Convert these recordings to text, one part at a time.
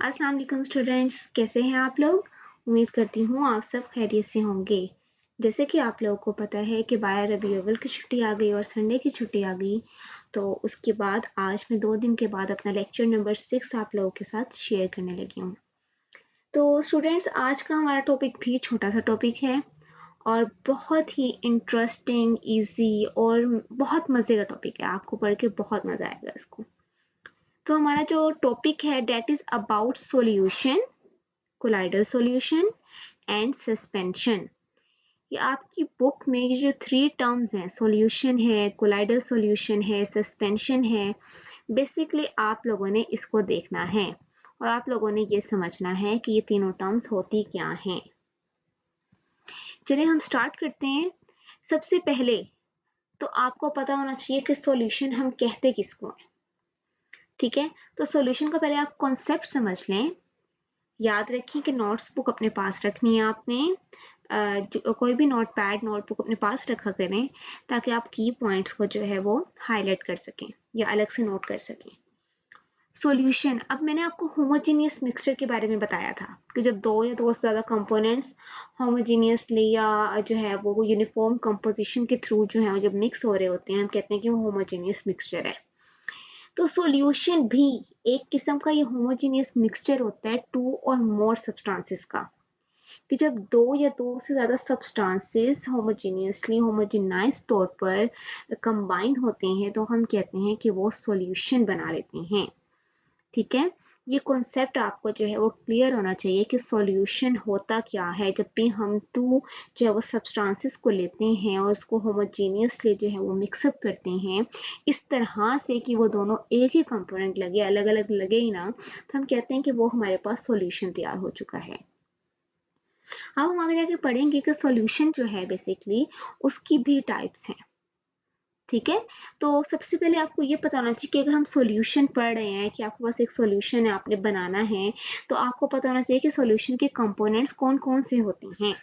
अस्सलाम वालेकुम स्टूडेंट्स, कैसे हैं आप लोग। उम्मीद करती हूँ आप सब खैरियत से होंगे। जैसे कि आप लोगों को पता है कि बाय रबी अव्वल की छुट्टी आ गई और संडे की छुट्टी आ गई, तो उसके बाद आज मैं 2 दिन के बाद अपना लेक्चर नंबर 6 आप लोगों के साथ शेयर करने लगी हूँ। तो स्टूडेंट्स, आज का हमारा टॉपिक भी छोटा सा टॉपिक है और बहुत ही इंटरेस्टिंग, ईजी और बहुत मज़े का टॉपिक है। आपको पढ़ के बहुत मज़ा आएगा इसको। तो हमारा जो टॉपिक है that is about solution, colloidal solution and suspension. ये आपकी बुक में ये जो 3 टर्म्स हैं, सॉल्यूशन है, कोलाइडल सॉल्यूशन है, सस्पेंशन है, बेसिकली आप लोगों ने इसको देखना है और आप लोगों ने ये समझना है कि ये तीनों टर्म्स होती क्या हैं। चलिए हम स्टार्ट करते हैं। सबसे पहले तो आपको पता होना चाहिए कि सॉल्यूशन हम कहते किसको हैं। ठीक है, तो सॉल्यूशन का पहले आप कॉन्सेप्ट समझ लें। याद रखें कि नोट्स बुक अपने पास रखनी है आपने। कोई भी नोट पैड नोटबुक अपने पास रखा करें ताकि आप की पॉइंट्स को जो है वो हाईलाइट कर सकें या अलग से नोट कर सकें। सॉल्यूशन, अब मैंने आपको होमोजीनियस मिक्सचर के बारे में बताया था कि जब दो या दो से ज़्यादा कंपोनेंट्स होमोजीनियसली या जो है वो यूनिफॉर्म कंपोजिशन के थ्रू जो है जब मिक्स हो रहे होते हैं, हम कहते हैं कि वो होमोजीनियस मिक्सचर है। तो सॉल्यूशन भी एक किस्म का ये होमोजीनियस मिक्सचर होता है टू और मोर सब्सटेंसेस का, कि जब दो या दो से ज़्यादा सब्सटेंसेस होमोजीनियसली होमोजेनाइज तौर पर कंबाइन होते हैं तो हम कहते हैं कि वो सॉल्यूशन बना लेते हैं। ठीक है, ये कॉन्सेप्ट आपको जो है वो क्लियर होना चाहिए कि सॉल्यूशन होता क्या है। जब भी हम टू जो है वो सब्सटेंसेस को लेते हैं और उसको होमोजीनियसली जो है वो मिक्सअप करते हैं इस तरह से कि वो दोनों एक ही कंपोनेंट लगे, अलग अलग लगे ही ना, तो हम कहते हैं कि वो हमारे पास सॉल्यूशन तैयार हो चुका है। अब हम आगे जाके पढ़ेंगे कि सॉल्यूशन जो है बेसिकली उसकी भी टाइप्स हैं। ठीक है, तो सबसे पहले आपको ये पता होना चाहिए कि अगर हम सॉल्यूशन पढ़ रहे हैं कि आपके पास एक सॉल्यूशन है, आपने बनाना है, तो आपको पता होना चाहिए कि सॉल्यूशन के कंपोनेंट्स कौन कौन से होते हैं।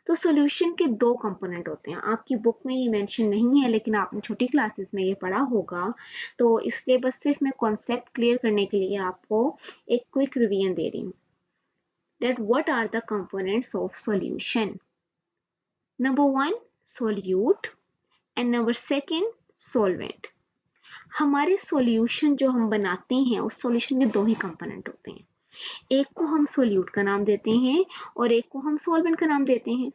तो सॉल्यूशन के 2 कंपोनेंट होते हैं। आपकी बुक में ये मेंशन नहीं है लेकिन आपने छोटी क्लासेस में ये पढ़ा होगा, तो इसलिए बस सिर्फ मैं कॉन्सेप्ट क्लियर करने के लिए आपको एक क्विक रिवीजन दे रही हूँ। That what are the components of solution? Number 1, solute and number 2, solvent. हमारे सॉल्यूशन जो हम बनाते हैं उस सॉल्यूशन के 2 ही कंपोनेंट होते हैं। एक को हम सोल्यूट का नाम देते हैं और एक को हम सॉल्वेंट का नाम देते हैं।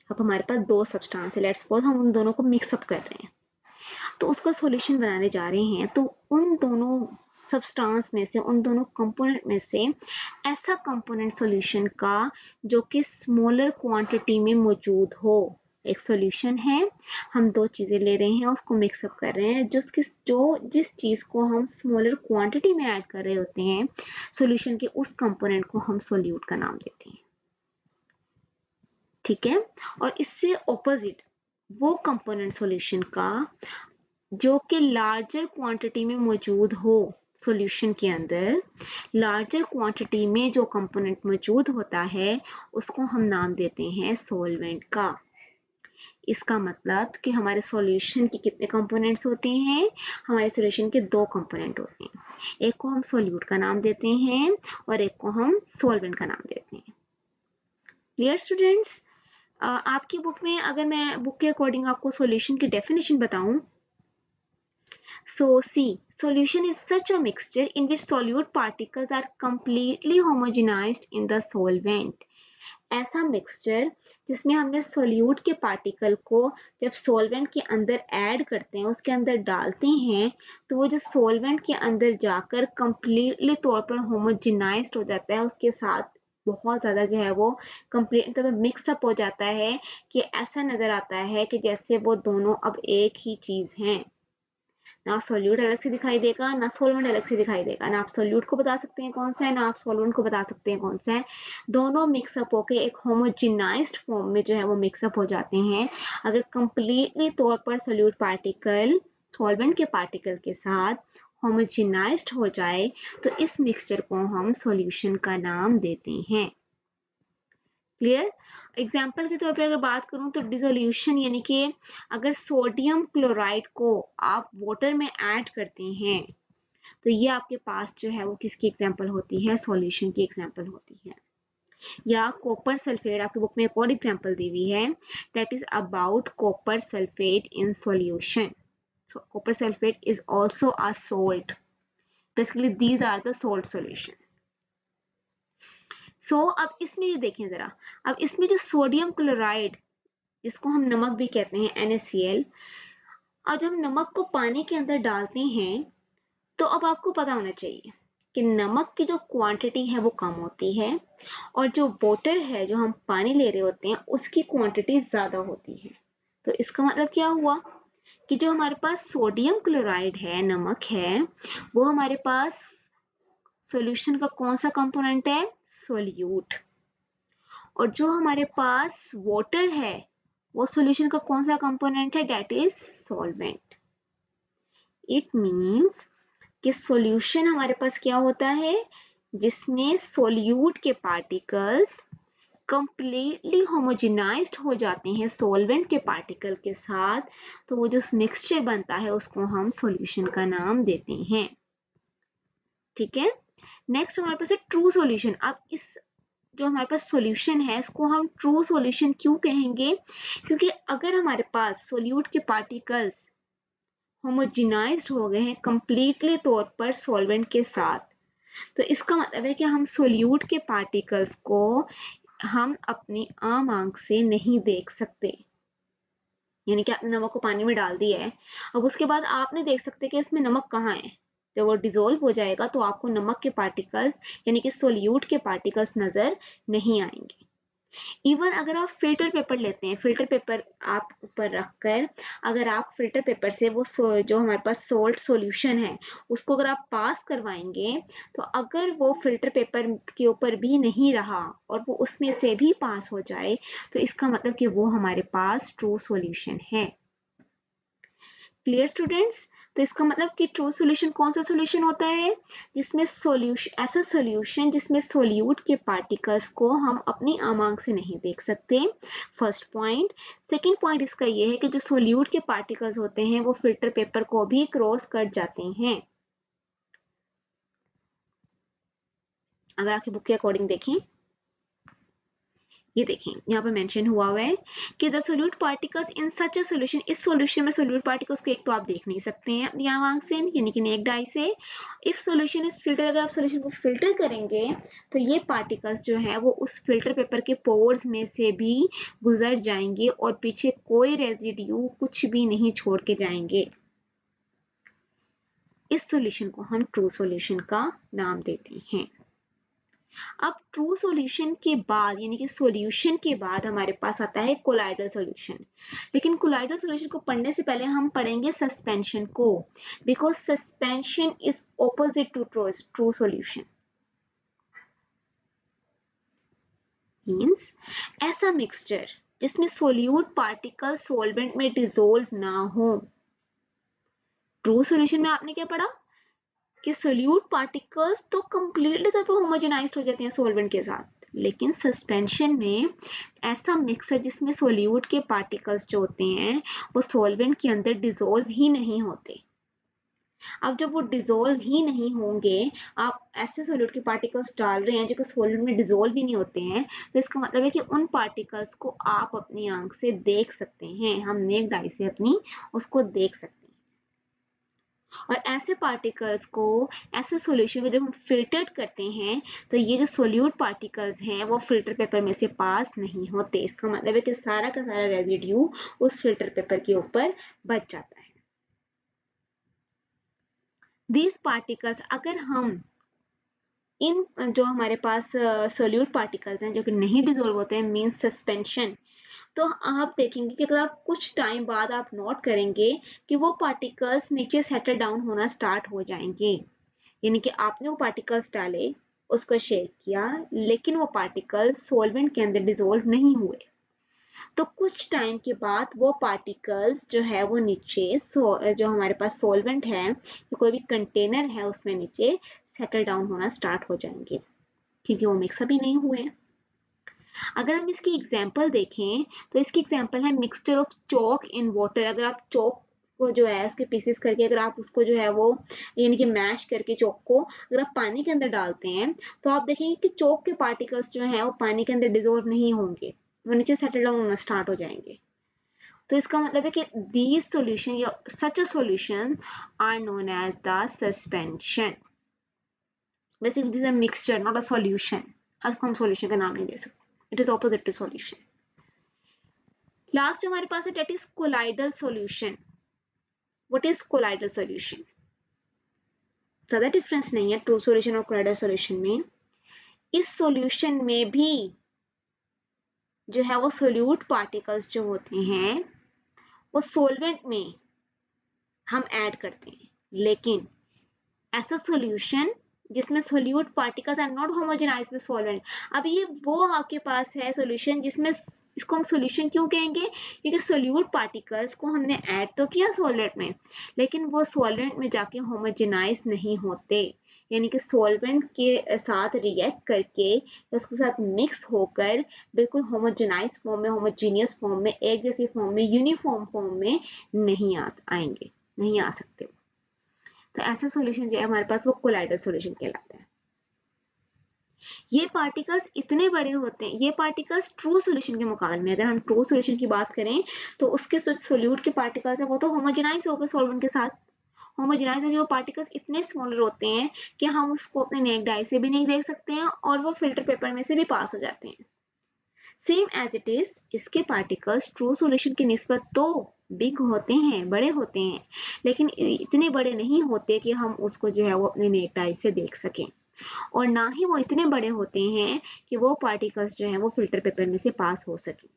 अब हमारे पास 2 सब्सटेंस है, लेट्स सपोज हम उन दोनों को मिक्सअप कर रहे हैं तो उसका सॉल्यूशन बनाने जा रहे हैं, तो उन दोनों सब्सटेंस में से, उन दोनों कंपोनेंट में से ऐसा कंपोनेंट सॉल्यूशन का जो कि स्मॉलर क्वांटिटी में मौजूद हो। एक सॉल्यूशन है, हम 2 चीजें ले रहे हैं, उसको मिक्सअप कर रहे हैं, जिस चीज को हम स्मॉलर क्वांटिटी में ऐड कर रहे होते हैं सॉल्यूशन के, उस कंपोनेंट को हम सोल्यूट का नाम देते हैं। ठीक है, और इससे ऑपोजिट वो कंपोनेंट सॉल्यूशन का जो कि लार्जर क्वांटिटी में मौजूद हो। सॉल्यूशन के अंदर लार्जर क्वांटिटी में जो कंपोनेंट मौजूद होता है उसको हम नाम देते हैं सॉल्वेंट का। इसका मतलब कि हमारे सॉल्यूशन के कितने कंपोनेंट्स होते हैं? हमारे सॉल्यूशन के 2 कंपोनेंट होते हैं। एक को हम सोल्यूट का नाम देते हैं और एक को हम सॉल्वेंट का नाम देते हैं। Clear students? आपकी बुक में अगर मैं बुक के अकॉर्डिंग आपको सॉल्यूशन की डेफिनेशन बताऊं, so C, solution is such a mixture in which solute particles are completely homogenized in the solvent. ऐसा मिक्सचर जिसमें हमने सोल्यूट के पार्टिकल को जब सॉल्वेंट के अंदर ऐड करते हैं, उसके अंदर डालते हैं, तो वो जो सॉल्वेंट के अंदर जाकर कंप्लीटली तौर पर होमोजेनाइज्ड हो जाता है, उसके साथ बहुत ज़्यादा जो है वो कंप्लीट तौर पर मिक्सअप हो जाता है कि ऐसा नज़र आता है कि जैसे वो दोनों अब एक ही चीज़ हैं। ना सोल्यूट अलग से दिखाई देगा, ना सॉल्वेंट अलग से दिखाई देगा। ना आप सोल्यूट को बता सकते हैं कौन सा है, ना आप सॉल्वेंट को बता सकते हैं कौन सा है। दोनों मिक्सअप होके एक होमोजेनाइज्ड फॉर्म में जो है वो मिक्सअप हो जाते हैं। अगर कंप्लीटली तौर पर सोल्यूट पार्टिकल सॉल्वेंट के पार्टिकल के साथ होमोजेनाइज्ड हो जाए तो इस मिक्सचर को हम सॉल्यूशन का नाम देते हैं। क्लियर? एग्जाम्पल के तौर पर अगर बात करूं तो डिसोल्यूशन, यानी कि अगर सोडियम क्लोराइड को आप वाटर में ऐड करते हैं तो ये आपके पास जो है वो किसकी एग्जाम्पल होती है, सॉल्यूशन की एग्जाम्पल होती है। या कॉपर सल्फेट, आपकी बुक में एक और एग्जाम्पल दी हुई है, that is about copper sulphate in solution. So copper sulfate is also a salt. Basically these are the salt solution. So अब इसमें ये देखें जरा, अब इसमें जो सोडियम क्लोराइड जिसको हम नमक भी कहते हैं NaCl, अब जब नमक को पानी के अंदर डालते हैं तो अब आपको पता होना चाहिए कि नमक की जो क्वांटिटी है वो कम होती है और जो वाटर है जो हम पानी ले रहे होते हैं उसकी क्वांटिटी ज्यादा होती है। तो इसका मतलब क्या हुआ कि जो हमारे पास सोडियम क्लोराइड है, नमक है, वो हमारे पास सॉल्यूशन का कौन सा कंपोनेंट है, सोल्यूट। और जो हमारे पास वाटर है वो सॉल्यूशन का कौन सा कंपोनेंट है, that is solvent. It means कि सॉल्यूशन हमारे पास क्या होता है, जिसमें सोल्यूट के पार्टिकल्स कंप्लीटली होमोजेनाइज्ड हो जाते हैं सॉल्वेंट के पार्टिकल के साथ, तो वो जो मिक्सचर बनता है उसको हम सॉल्यूशन का नाम देते हैं। ठीक है, नेक्स्ट हमारे पास है ट्रू सॉल्यूशन। अब इस जो हमारे पास सॉल्यूशन है इसको हम ट्रू सॉल्यूशन क्यों कहेंगे, क्योंकि अगर हमारे पास सोल्यूट के पार्टिकल्स होमोजेनाइज्ड हो गए हैं कंप्लीटली तौर पर सॉल्वेंट के साथ, तो इसका मतलब है कि हम सोल्यूट के पार्टिकल्स को हम अपनी आम आंख से नहीं देख सकते। यानी कि आपने नमक को पानी में डाल दिया है, अब उसके बाद आप नहीं देख सकते कि इसमें नमक कहाँ है। जब वो डिजोल्व हो जाएगा तो आपको नमक के पार्टिकल्स यानी कि सोल्यूट के पार्टिकल्स नजर नहीं आएंगे। इवन अगर आप फिल्टर पेपर लेते हैं, फिल्टर पेपर आप ऊपर रखकर अगर आप फिल्टर पेपर से वो जो हमारे पास सोल्ट सॉल्यूशन है उसको अगर आप पास करवाएंगे, तो अगर वो फिल्टर पेपर के ऊपर भी नहीं रहा और वो उसमें से भी पास हो जाए, तो इसका मतलब कि वो हमारे पास ट्रू सॉल्यूशन है। Clear students? तो इसका मतलब कि ट्रू सॉल्यूशन कौन सा सॉल्यूशन होता है, जिसमें सॉल्यूशन, ऐसा सॉल्यूशन जिसमें सोल्यूट के पार्टिकल्स को हम अपनी आम आंख से नहीं देख सकते। First point. सेकंड पॉइंट इसका ये है कि जो सोल्यूट के पार्टिकल्स होते हैं वो फिल्टर पेपर को भी क्रॉस कर जाते हैं। अगर आपकी बुक के अकॉर्डिंग देखें, ये देखें यहाँ पर मेंशन हुआ है कि the solute particles in such a solution, इस सॉल्यूशन में सोल्यूट पार्टिकल्स को एक तो आप देख नहीं सकते हैं अपनी आंख से यानी कि नेक्ड आई से। इफ सॉल्यूशन इज फिल्टर, अगर आप सॉल्यूशन को फिल्टर करेंगे तो ये पार्टिकल्स जो है वो उस फिल्टर पेपर के पोर्स में से भी गुजर जाएंगे और पीछे कोई रेजिड्यू कुछ भी नहीं छोड़ के जाएंगे। इस सॉल्यूशन को हम ट्रू सॉल्यूशन का नाम देते हैं। अब ट्रू सॉल्यूशन के बाद यानी कि सॉल्यूशन के बाद हमारे पास आता है कोलाइडल सॉल्यूशन। लेकिन कोलाइडल सॉल्यूशन को पढ़ने से पहले हम पढ़ेंगे सस्पेंशन को, because suspension is opposite to true solution. Means ऐसा मिक्सचर जिसमें सोल्यूट पार्टिकल सॉल्वेंट में डिसॉल्व ना हो। ट्रू सॉल्यूशन में आपने क्या पढ़ा कि सोल्यूट पार्टिकल्स तो कंप्लीटली तौर पर होमोजेनाइज्ड हो जाते हैं सॉल्वेंट के साथ, लेकिन सस्पेंशन में ऐसा मिक्सर जिसमें सोल्यूट के पार्टिकल्स जो होते हैं वो सॉल्वेंट के अंदर डिसॉल्व ही नहीं होते। अब जब वो डिसॉल्व ही नहीं होंगे, आप ऐसे सोल्यूट के पार्टिकल्स डाल रहे हैं जो कि सॉल्वेंट में डिसॉल्व ही नहीं होते हैं, तो इसका मतलब है कि उन पार्टिकल्स को आप अपनी आंख से देख सकते हैं, हम नेक्ड आई से अपनी उसको देख सकते हैं। और ऐसे पार्टिकल्स को, ऐसे सॉल्यूशन को जब हम फिल्टर्ड करते हैं तो ये जो सोल्यूट पार्टिकल्स हैं वो फिल्टर पेपर में से पास नहीं होते। इसका मतलब है कि सारा का सारा रेजिड्यू उस फिल्टर पेपर के ऊपर बच जाता है। दीज पार्टिकल्स, अगर हम इन जो हमारे पास सोल्यूट पार्टिकल्स हैं जो कि नहीं डिसॉल्व होते हैं, मींस सस्पेंशन, तो आप देखेंगे कि अगर आप कुछ टाइम बाद आप नोट करेंगे कि वो पार्टिकल्स नीचे सेटल डाउन होना स्टार्ट हो जाएंगे। यानी कि आपने वो पार्टिकल्स डाले, उसको शेक किया, लेकिन वो पार्टिकल्स सॉल्वेंट के अंदर डिसॉल्व नहीं हुए, तो कुछ टाइम के बाद वो पार्टिकल्स जो है वो नीचे जो हमारे पास सॉल्वेंट है या कोई भी कंटेनर है उसमें नीचे सेटल डाउन होना स्टार्ट हो जाएंगे, क्योंकि वो मिक्सअप ही नहीं हुए। अगर हम इसकी एग्जाम्पल देखें तो इसकी एग्जाम्पल है mixture of chalk in water. अगर आप चॉक को जो है उसके पीसेस करके अगर आप उसको जो है वो यानी कि मैश करके चॉक को अगर आप पानी के अंदर डालते हैं तो आप देखेंगे कि चॉक के पार्टिकल्स जो हैं वो पानी के अंदर डिजोल्व नहीं होंगे, वो नीचे सेटल डाउन होना स्टार्ट हो जाएंगे। तो इसका मतलब है कि these solution या such a solution are known as the suspension. Basically this is a mixture, not a solution. इसको हम solution का नाम नहीं दे सकते, it is opposite to solution. Last हमारे पास है that is colloidal solution. What is colloidal solution? ज्यादा difference नहीं है ट्रू सॉल्यूशन और colloidal solution में। इस सॉल्यूशन में भी जो है वो सोल्यूट पार्टिकल्स जो होते हैं वो सॉल्वेंट में हम ऐड करते हैं, लेकिन ऐसा सॉल्यूशन जिसमें solute particles are not homogenised with solvent. अब ये वो आपके पास है सॉल्यूशन जिसमें, इसको हम सॉल्यूशन क्यों कहेंगे, क्योंकि सोल्यूट पार्टिकल्स को हमने ऐड तो किया सॉल्वेंट में, लेकिन वो सॉल्वेंट में जाके होमोजेनाइज नहीं होते, यानी कि सॉल्वेंट के साथ रिएक्ट करके उसके साथ मिक्स होकर बिल्कुल होमोजेनाइज फॉर्म में, होमोजीनियस फॉर्म में, एक जैसी फॉर्म में, यूनिफॉर्म फॉर्म में नहीं आएंगे, नहीं आ सकते। तो ऐसा सॉल्यूशन जो है हमारे पास वो कोलाइडल सॉल्यूशन कहलाता है। ये पार्टिकल्स इतने बड़े होते हैं, ये पार्टिकल्स ट्रू सॉल्यूशन के मुकाबले में, अगर हम ट्रू सॉल्यूशन की बात करें तो उसके सोल्यूट के पार्टिकल्स है वो तो होमोजेनाइज हो गए सॉल्वेंट के साथ, होमोजेनाइज होकर वो पार्टिकल्स इतने स्मॉलर होते हैं कि हम उसको अपने नेक्ड आई से भी नहीं देख सकते हैं और वो फिल्टर पेपर में से भी पास हो जाते हैं। सेम एज इट इज इसके पार्टिकल्स ट्रू सॉल्यूशन की निस्बत तो बिग होते हैं, बड़े होते हैं, लेकिन इतने बड़े नहीं होते कि हम उसको जो है वो अपने नेक्ड आई से देख सकें, और ना ही वो इतने बड़े होते हैं कि वो पार्टिकल्स जो हैं वो फिल्टर पेपर में से पास हो सके।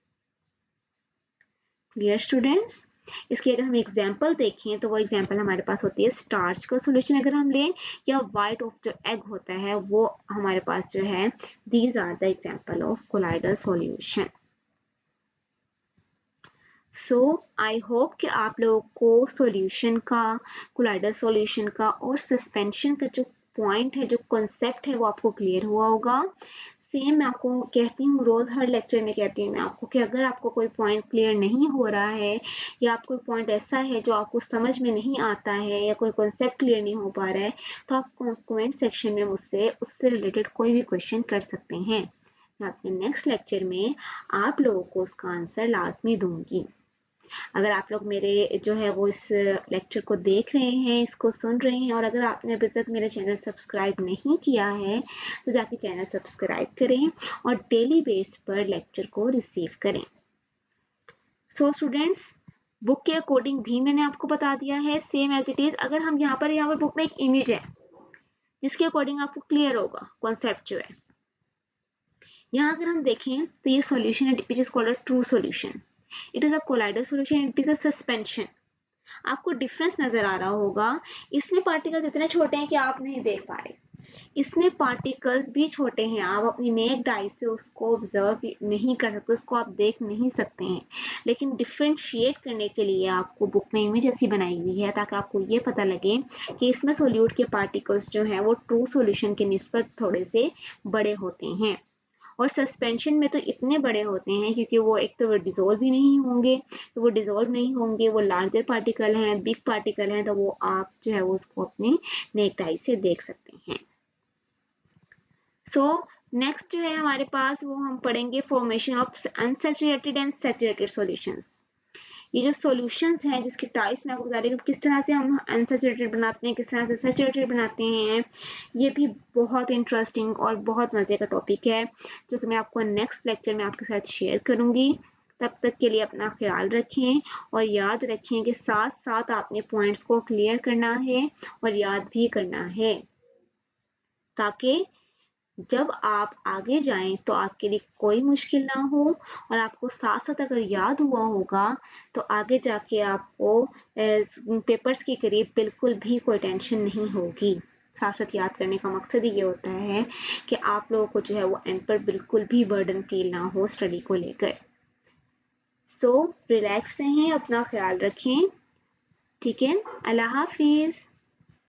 Clear students? इसकी अगर हम एग्जांपल देखें तो वो एग्जांपल हमारे पास होती है स्टार्च का सॉल्यूशन अगर हम लें, या वाइट ऑफ जो एग होता है वो हमारे पास जो है, these are the example of colloidal solution. So I hope कि आप लोगों को सॉल्यूशन का, कोलाइडल सॉल्यूशन का और सस्पेंशन का जो पॉइंट है, जो कॉन्सेप्ट है वो आपको क्लियर हुआ होगा। सेम मैं आपको कहती हूँ, रोज हर लेक्चर में कहती हूँ मैं आपको कि अगर आपको कोई पॉइंट क्लियर नहीं हो रहा है या आप कोई पॉइंट ऐसा है जो आपको समझ में नहीं आता है या कोई कॉन्सेप्ट क्लियर नहीं हो पा रहा है तो आप कमेंट सेक्शन में मुझसे उससे रिलेटेड कोई भी क्वेश्चन कर सकते हैं। मैं अपने नेक्स्ट लेक्चर में आप लोगों को उसका आंसर लाजमी दूंगी। अगर आप लोग मेरे जो है वो इस लेक्चर को देख रहे हैं, इसको सुन रहे हैं, और अगर आपने अभी तक मेरा चैनल सब्सक्राइब नहीं किया है तो जाके चैनल सब्सक्राइब करें और डेली बेस पर लेक्चर को रिसीव करें। सो स्टूडेंट्स, बुक के अकॉर्डिंग भी मैंने आपको बता दिया है, सेम एज इट इज। अगर हम यहाँ पर बुक में एक इमेज है जिसके अकॉर्डिंग आपको क्लियर होगा कॉन्सेप्ट जो है। यहाँ अगर हम देखें तो ये सॉल्यूशन है which is called a true solution, it is a colloidal solution, it is a suspension. आपको डिफरेंस नजर आ रहा होगा, इसमें पार्टिकल्स इतने छोटे हैं कि आप नहीं देख पा रहे, इसमें पार्टिकल्स भी छोटे हैं, आप अपनी नेक्ड आई से उसको ऑब्जर्व नहीं कर सकते, उसको आप देख नहीं सकते हैं, लेकिन डिफ्रेंशिएट करने के लिए आपको बुक में इमेज ऐसी बनाई हुई है ताकि आपको ये पता लगे कि इसमें सोल्यूट के पार्टिकल्स जो हैं वो ट्रू सॉल्यूशन की निस्बत थोड़े से बड़े होते हैं, और सस्पेंशन में तो इतने बड़े होते हैं क्योंकि वो एक तो वो डिजोल्व भी नहीं होंगे, तो वो डिजोल्व नहीं होंगे, वो लार्जर पार्टिकल हैं, बिग पार्टिकल हैं, तो वो आप जो है वो उसको अपने नेक्ड आई से देख सकते हैं। सो नेक्स्ट जो है हमारे पास वो हम पढ़ेंगे formation of unsaturated and saturated solutions. ये जो सॉल्यूशंस हैं जिसके टाइप्स मैं आपको बता रही हूँ किस तरह से हम अनसैचुरेटेड बनाते हैं, किस तरह से सैचुरेटेड बनाते हैं, ये भी बहुत इंटरेस्टिंग और बहुत मजे का टॉपिक है जो कि मैं आपको नेक्स्ट लेक्चर में आपके साथ शेयर करूंगी। तब तक के लिए अपना ख्याल रखें और याद रखें कि साथ साथ आपने पॉइंट्स को क्लियर करना है और याद भी करना है, ताकि जब आप आगे जाएं तो आपके लिए कोई मुश्किल ना हो, और आपको साथ साथ अगर याद हुआ होगा तो आगे जाके आपको पेपर्स के करीब बिल्कुल भी कोई टेंशन नहीं होगी। साथ साथ याद करने का मकसद ही ये होता है कि आप लोगों को जो है वो एंड पर बिल्कुल भी बर्डन फील ना हो स्टडी को लेकर। सो रिलैक्स रहें, अपना ख्याल रखें, ठीक है। अल्लाह हाफिज।